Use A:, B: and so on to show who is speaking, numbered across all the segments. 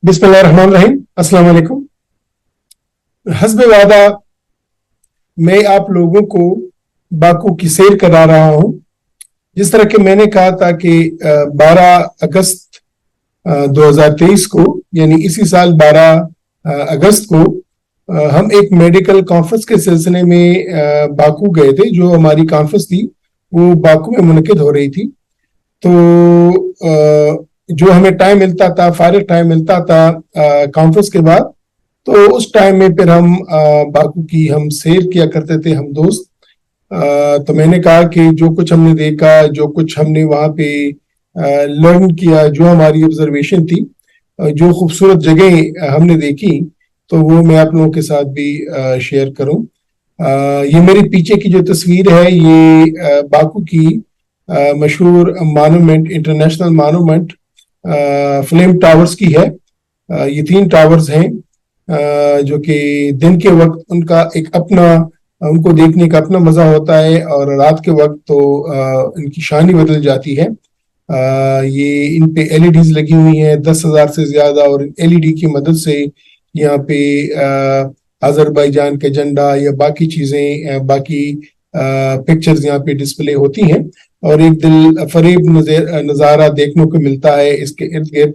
A: बिस्मिल्लाहिर्रहमानिर्रहीम। अस्सलाम वालेकुम। हस्ब वादा मैं आप लोगों को बाकू की सैर करा रहा हूं। जिस तरह के मैंने कहा था कि 12 अगस्त 2023 को, यानी इसी साल 12 अगस्त को हम एक मेडिकल कॉन्फ्रेंस के सिलसिले में बाकू गए थे। जो हमारी कॉन्फ्रेंस थी वो बाकू में मुनक़िद हो रही थी। तो जो हमें टाइम मिलता था, फारिग टाइम मिलता था कॉन्फ्रेंस के बाद, तो उस टाइम में फिर हम बाकू की हम सैर किया करते थे, हम दोस्त। तो मैंने कहा कि जो कुछ हमने देखा, जो कुछ हमने वहाँ पे लर्न किया, जो हमारी ऑब्जर्वेशन थी, जो खूबसूरत जगह हमने देखी, तो वो मैं आप लोगों के साथ भी शेयर करूं। ये मेरे पीछे की जो तस्वीर है, ये बाकू की मशहूर मानूमेंट, इंटरनेशनल मानूमेंट फ्लेम टावर्स की है। ये 3 टावर्स हैं जो कि दिन के वक्त उनका एक अपना, उनको देखने का अपना मजा होता है, और रात के वक्त तो इनकी शान ही बदल जाती है। ये इन पे एलईडीज लगी हुई हैं 10,000 से ज्यादा, और एलईडी की मदद से यहाँ पे अजरबैजान का झंडा या बाकी चीजें, बाकी पिक्चर्स यहाँ पे डिस्प्ले होती हैं, और एक दिल फरेब नज़ारा देखने को मिलता है। इसके इर्द गिर्द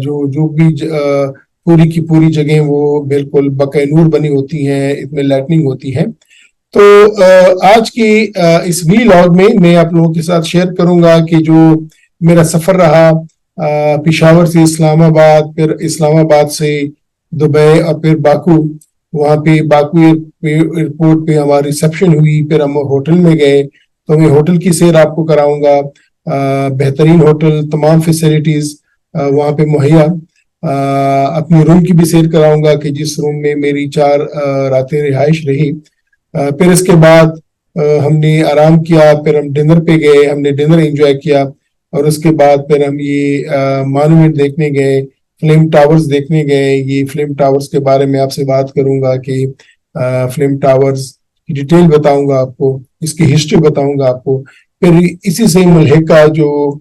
A: जो जो भी पूरी की पूरी जगह वो बिल्कुल बक़े नूर बनी होती हैं, इसमें लाइटनिंग होती है। तो आज की इस वीलॉग में मैं आप लोगों के साथ शेयर करूंगा कि जो मेरा सफर रहा पेशावर से इस्लामाबाद, फिर इस्लामाबाद से दुबई, और फिर बाकू। वहाँ पे बाकू एयरपोर्ट पे हमारी रिसेप्शन हुई, फिर हम होटल में गए। तो मैं होटल की सैर आपको कराऊंगा। बेहतरीन होटल, तमाम फैसिलिटीज वहाँ पे मुहैया। अपनी रूम की भी सैर कराऊंगा कि जिस रूम में मेरी 4 रातें रिहाइश रही। फिर इसके बाद हमने आराम किया, फिर हम डिनर पे गए, हमने डिनर एंजॉय किया, और उसके बाद फिर हम ये मॉन्यूमेंट देखने गए, फ्लेम टावर्स देखने गए। ये फ्लेम टावर्स के बारे में आपसे बात करूंगा कि फ्लेम टावर्स की डिटेल बताऊंगा आपको, इसकी हिस्ट्री बताऊंगा आपको। फिर इसी से मुल्हिका जो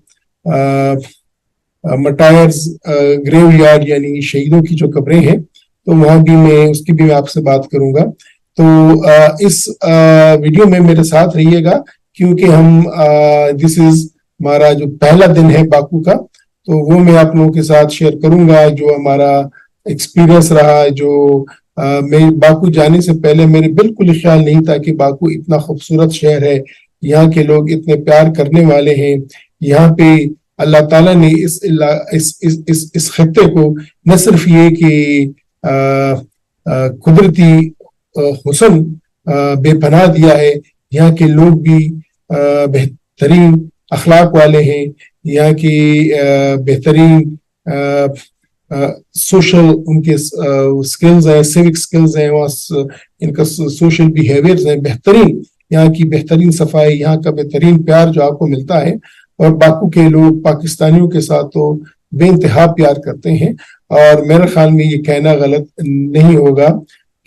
A: मटायर्स ग्रेव यार्ड, यानी शहीदों की जो कब्रें हैं, तो वहां भी मैं उसकी भी आपसे बात करूंगा। तो इस वीडियो में मेरे साथ रहिएगा, क्योंकि हम दिस इज हमारा जो पहला दिन है बाकू का, तो वो मैं आप लोगों के साथ शेयर करूंगा जो हमारा एक्सपीरियंस रहा। जो मैं बाकू जाने से पहले मेरे बिल्कुल ख्याल नहीं था कि बाकू इतना खूबसूरत शहर है, यहाँ के लोग इतने प्यार करने वाले हैं। यहाँ पे अल्लाह ताला ने इस खित्ते को न सिर्फ ये कि कुदरती हुस्न बेपनाह दिया है, यहाँ के लोग भी बेहतरीन अखलाक वाले हैं। यहाँ की बेहतरीन सोशल उनके स्किल्स हैं, सिविक स्किल्स हैं, वहाँ इनका सोशल बिहेवियर्स हैं बेहतरीन। यहाँ की बेहतरीन सफाई, यहाँ का बेहतरीन प्यार जो आपको मिलता है। और बाकू के लोग पाकिस्तानियों के साथ तो बेइंतहा प्यार करते हैं, और मेरे ख्याल में ये कहना गलत नहीं होगा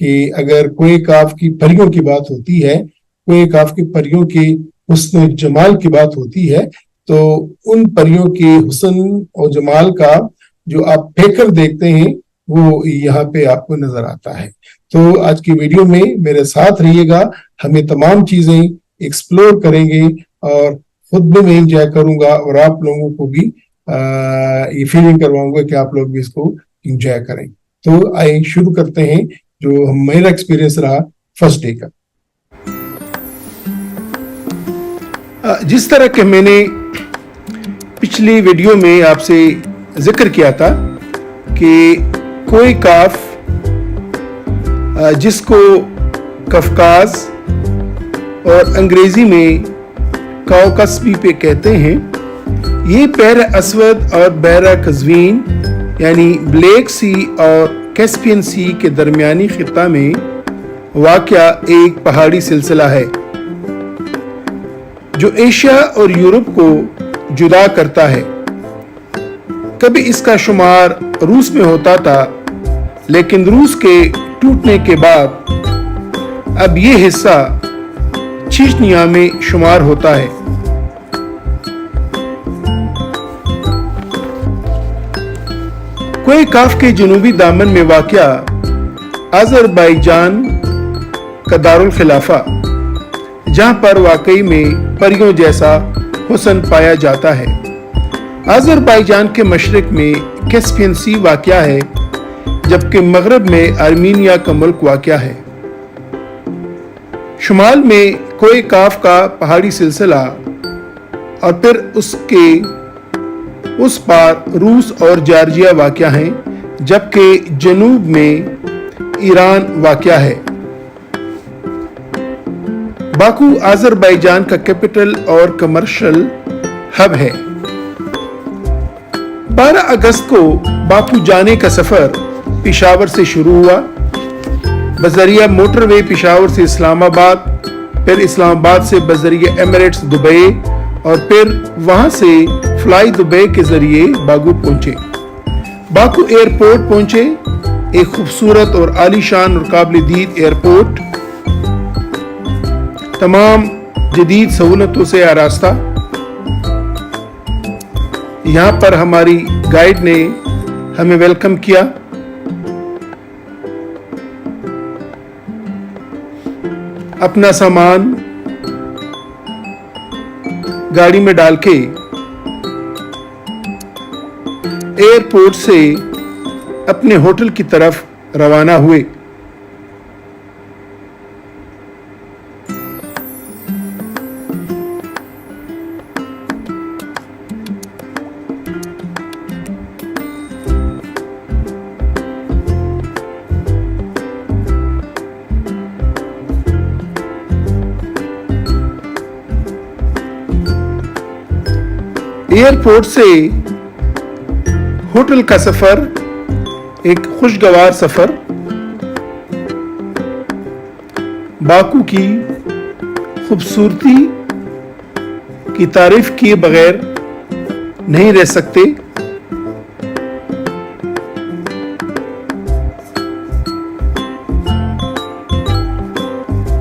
A: कि अगर कोई काफ की परियों की बात होती है, कोई काफ की परियों के हुस्न जमाल की बात होती है, तो उन परियों के हुस्न और जमाल का जो आप फेकर देखते हैं वो यहाँ पे आपको नजर आता है। तो आज की वीडियो में मेरे साथ रहिएगा, हमें तमाम चीजें एक्सप्लोर करेंगे, और खुद भी मैं एंजॉय करूंगा, और आप लोगों को भी ये फीलिंग करवाऊंगा कि आप लोग भी इसको एंजॉय करें। तो आइए शुरू करते हैं जो मेरा एक्सपीरियंस रहा फर्स्ट डे का। जिस तरह के मैंने पिछली वीडियो में आपसे जिक्र किया था कि कोई काफ, जिसको कफकाज और अंग्रेजी में कॉकस भी पे कहते हैं, ये बहर असवद और बहर कज़वीन यानी ब्लैक सी और कैस्पियन सी के दरमियानी खित्ता में वाक़या एक पहाड़ी सिलसिला है जो एशिया और यूरोप को जुदा करता है। कभी इसका शुमार रूस में होता था, लेकिन रूस के टूटने के बाद अब ये हिस्सा चीचनिया में शुमार होता है। कोई काफ के जनूबी दामन में वाक़या अज़रबैजान का दारुल खिलाफा, जहां पर वाकई में परियों जैसा हुस्न पाया जाता है। अज़रबैजान के मशरिक में कैस्पियन सी वाक़या है, जबकि मगरब में आर्मीनिया का मुल्क वाक़या है। शुमाल में कोई काफ का पहाड़ी सिलसिला और फिर उसके उस पार रूस और जॉर्जिया वाक़या हैं, जबकि जनूब में ईरान वाक़या है। बाकू अज़रबैजान का कैपिटल और कमर्शियल हब है। 12 अगस्त को बाकू जाने का सफर पेशावर से शुरू हुआ, बजरिया मोटरवे पेशावर से इस्लामाबाद, फिर इस्लामाबाद से बजरिया एमिरेट्स दुबई और फिर वहां से फ्लाई दुबई के जरिए बाकू पहुंचे। बाकू एयरपोर्ट पहुंचे, एक खूबसूरत और आलीशान और काबिल दीद एयरपोर्ट, तमाम जदीद सहूलतों से आरास्ता। यहां पर हमारी गाइड ने हमें वेलकम किया। अपना सामान गाड़ी में डाल के एयरपोर्ट से अपने होटल की तरफ रवाना हुए। एयरपोर्ट से होटल का सफर एक खुशगवार सफर। बाकू की खूबसूरती की तारीफ किए बगैर नहीं रह सकते।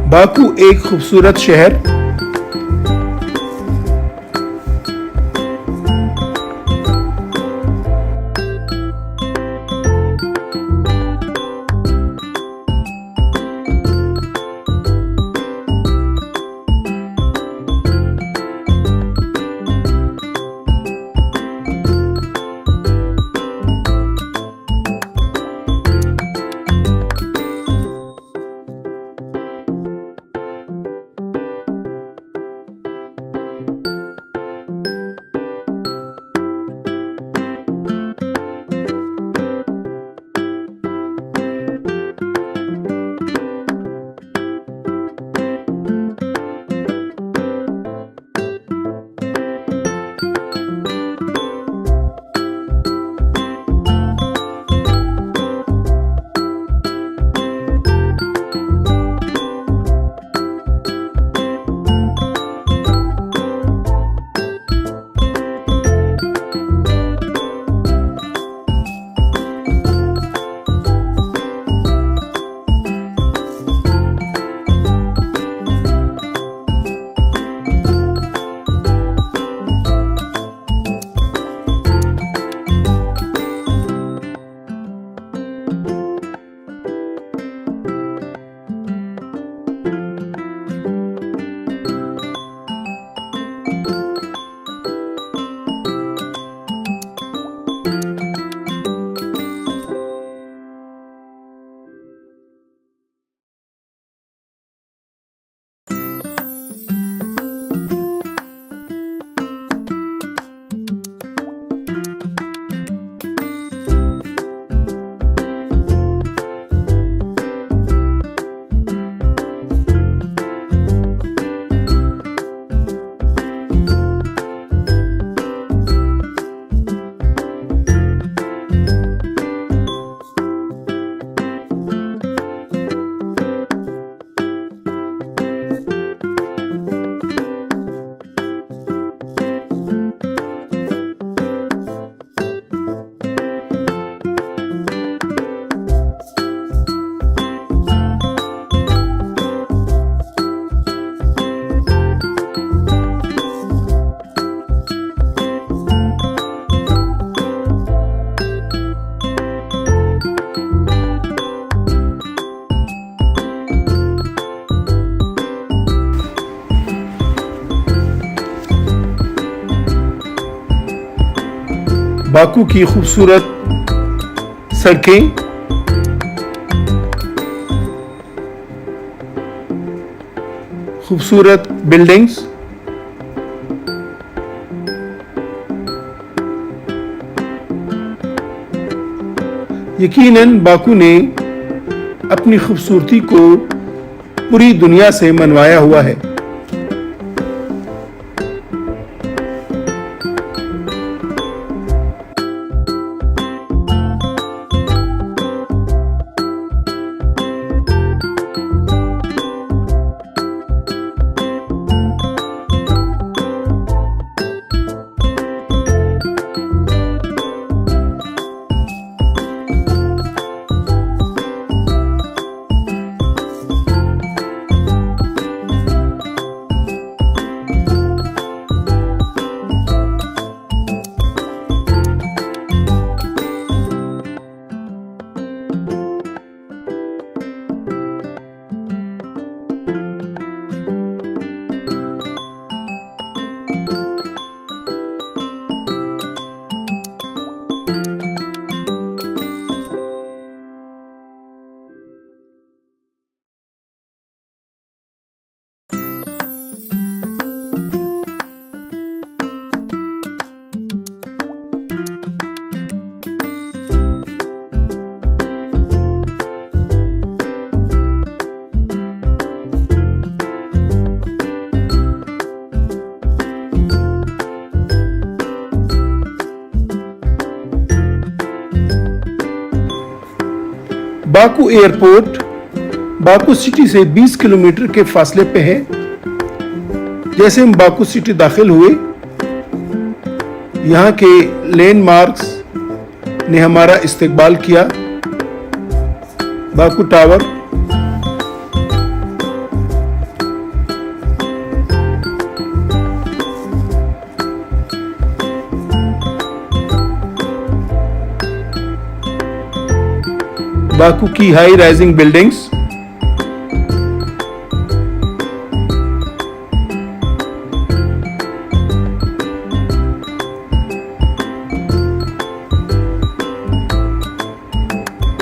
A: बाकू एक खूबसूरत शहर,
B: बाकू की खूबसूरत सड़कें, खूबसूरत बिल्डिंग्स, यकीनन बाकू ने अपनी खूबसूरती को पूरी दुनिया से मनवाया हुआ है। बाकू एयरपोर्ट बाकू सिटी से 20 किलोमीटर के फासले पे है। जैसे हम बाकू सिटी दाखिल हुए, यहाँ के लैंडमार्क्स ने हमारा इस्तकबाल किया। बाकू टावर, बाकू की हाई राइजिंग बिल्डिंग्स,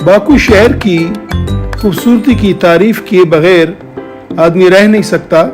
B: बाकू शहर की खूबसूरती की तारीफ किए बगैर आदमी रह नहीं सकता।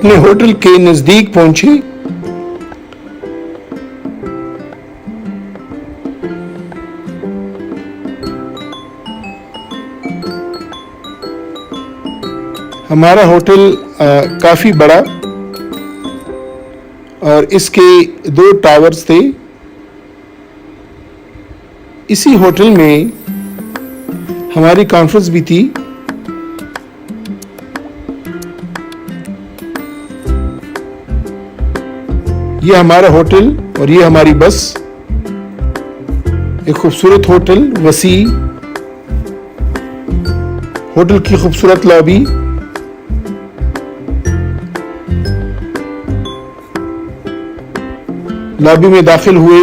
B: अपने होटल के नजदीक पहुंचे। हमारा होटल काफी बड़ा और इसके 2 टावर्स थे। इसी होटल में हमारी कॉन्फ्रेंस भी थी। ये हमारा होटल और ये हमारी बस। एक खूबसूरत होटल, वसी होटल की खूबसूरत लॉबी। लॉबी में दाखिल हुए,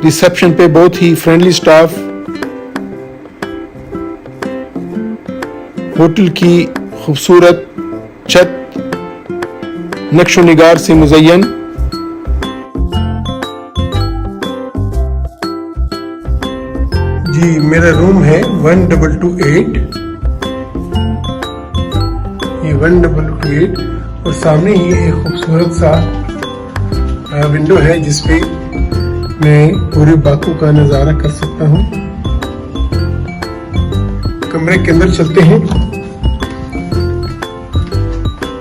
B: रिसेप्शन पे बहुत ही फ्रेंडली स्टाफ। होटल की खूबसूरत छत नक्शो निगार से मुज़य्यन।
A: जी, मेरा रूम है 1228। ये 1228 और सामने ही एक खूबसूरत सा विंडो है जिसपे मैं पूरे बाकू का नजारा कर सकता हूँ। कमरे के अंदर चलते हैं।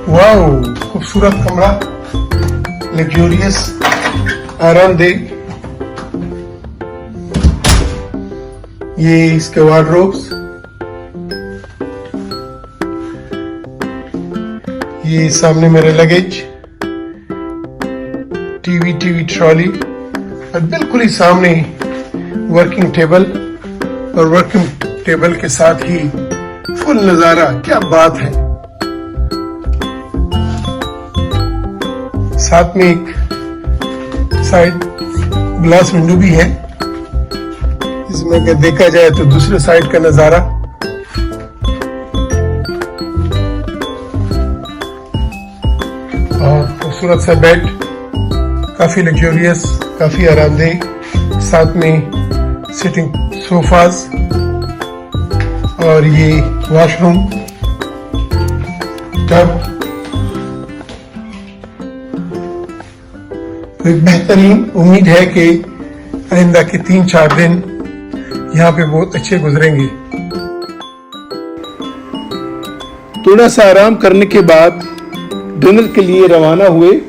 A: वाओ, खूबसूरत कमरा, लग्जूरियस, आरामदेह। ये इसके वार्डरोब्स, ये सामने मेरे लगेज, टीवी ट्रॉली और बिल्कुल ही सामने वर्किंग टेबल और वर्किंग टेबल के साथ ही फुल नजारा। क्या बात है। साथ में एक साइड ग्लास विंडो भी है, इसमें अगर देखा जाए तो दूसरे साइड का नजारा। और खूबसूरत सा बेड, काफी लग्जूरियस, काफी आरामदेह। साथ में सिटिंग सोफाज और ये वॉशरूम, टब। एक बेहतरीन, उम्मीद है कि आइंदा के 3-4 दिन यहाँ पे बहुत अच्छे गुजरेंगे।
B: थोड़ा सा आराम करने के बाद डिनर के लिए रवाना हुए।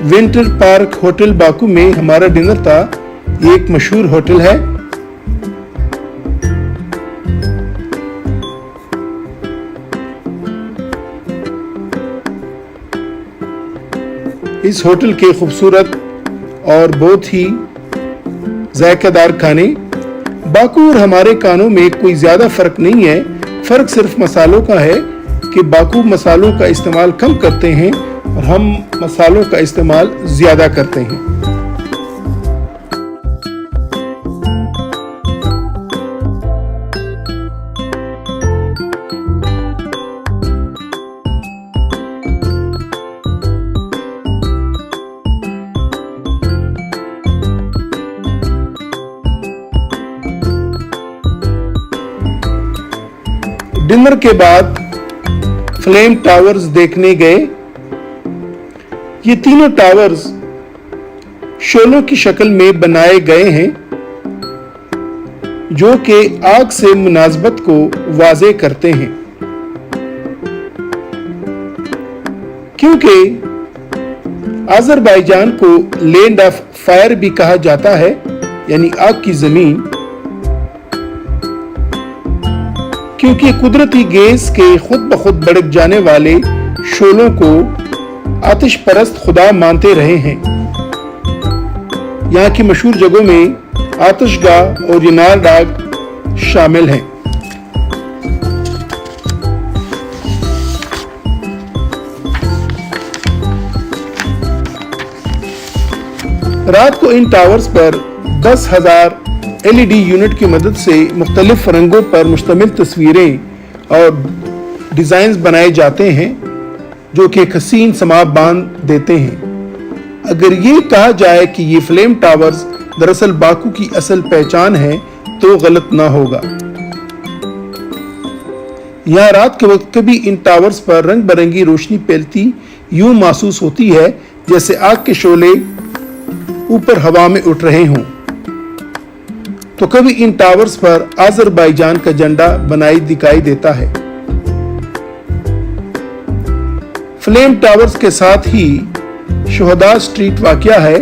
B: विंटर पार्क होटल बाकू में हमारा डिनर था। ये एक मशहूर होटल है। इस होटल के खूबसूरत और बहुत ही जायकेदार खाने। बाकू और हमारे खानों में कोई ज्यादा फर्क नहीं है। फर्क सिर्फ मसालों का है कि बाकू मसालों का इस्तेमाल कम करते हैं और हम मसालों का इस्तेमाल ज्यादा करते हैं। डिनर के बाद फ्लेम टावर्स देखने गए। ये तीनों टावर्स शोलों की शक्ल में बनाए गए हैं जो कि आग से मुनासबत को वाज़े करते हैं। क्योंकि अज़रबैजान को लैंड ऑफ फायर भी कहा जाता है, यानी आग की जमीन, क्योंकि कुदरती गैस के खुद ब खुद भड़क जाने वाले शोलों को आतिश परस्त खुदा मानते रहे हैं। यहाँ की मशहूर जगहों में आतिशगाह और यनार डाग शामिल हैं। रात को इन टावर्स पर 10,000 LED यूनिट की मदद से मुख्तलिफ रंगों पर मुश्तमिल तस्वीरें और डिज़ाइंस बनाए जाते हैं जो कि एक हसीन समा बांध देते हैं। अगर ये कहा जाए कि ये फ्लेम टावर्स दरअसल बाकू की असल पहचान है तो गलत ना होगा। यहाँ रात के वक्त कभी इन टावर्स पर रंग बिरंगी रोशनी फैलती यूं महसूस होती है जैसे आग के शोले ऊपर हवा में उठ रहे हों, तो कभी इन टावर्स पर आज़रबाईजान का झंडा बनाई दिखाई देता है। फ्लेम टावर्स के साथ ही शुहदा स्ट्रीट वाक़या है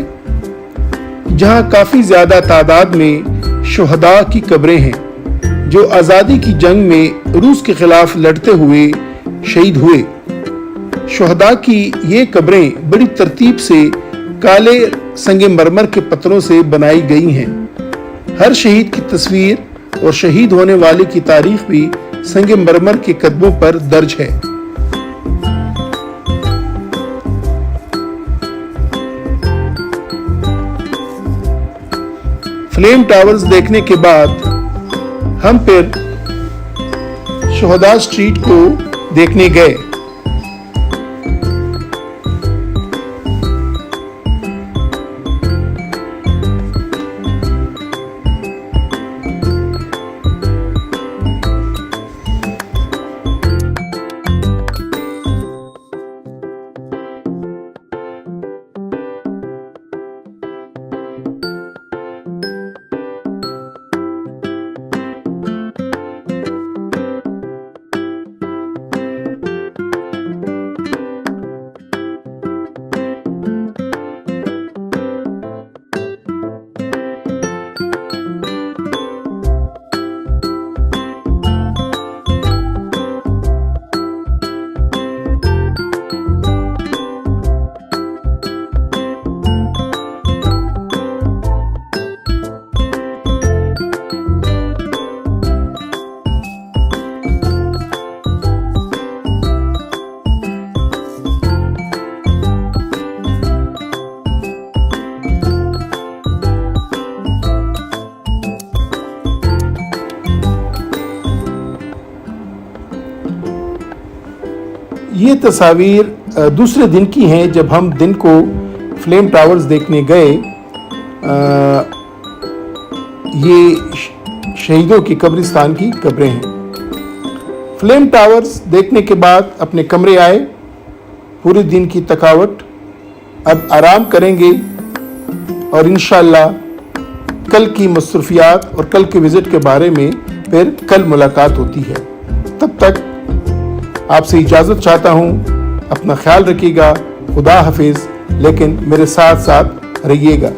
B: जहां काफी ज्यादा तादाद में शुहदा की कब्रें हैं जो आज़ादी की जंग में रूस के खिलाफ लड़ते हुए शहीद हुए। शुहदा की ये कब्रें बड़ी तरतीब से काले संगमरमर के पत्थरों से बनाई गई हैं। हर शहीद की तस्वीर और शहीद होने वाले की तारीख भी संगमरमर के कदमों पर दर्ज है। फ्लेम टावर्स देखने के बाद हम फिर शुहदा स्ट्रीट को देखने गए। ये तस्वीर दूसरे दिन की हैं जब हम दिन को फ्लेम टावर्स देखने गए। ये शहीदों की कब्रिस्तान की कब्रें हैं। फ्लेम टावर्स देखने के बाद अपने कमरे आए। पूरे दिन की थकावट, अब आराम करेंगे और इंशाअल्लाह कल की मसरूफियात और कल के विज़िट के बारे में फिर कल मुलाकात होती है। तब तक आपसे इजाज़त चाहता हूँ। अपना ख्याल रखिएगा। खुदा हाफिज़, लेकिन मेरे साथ साथ रहिएगा।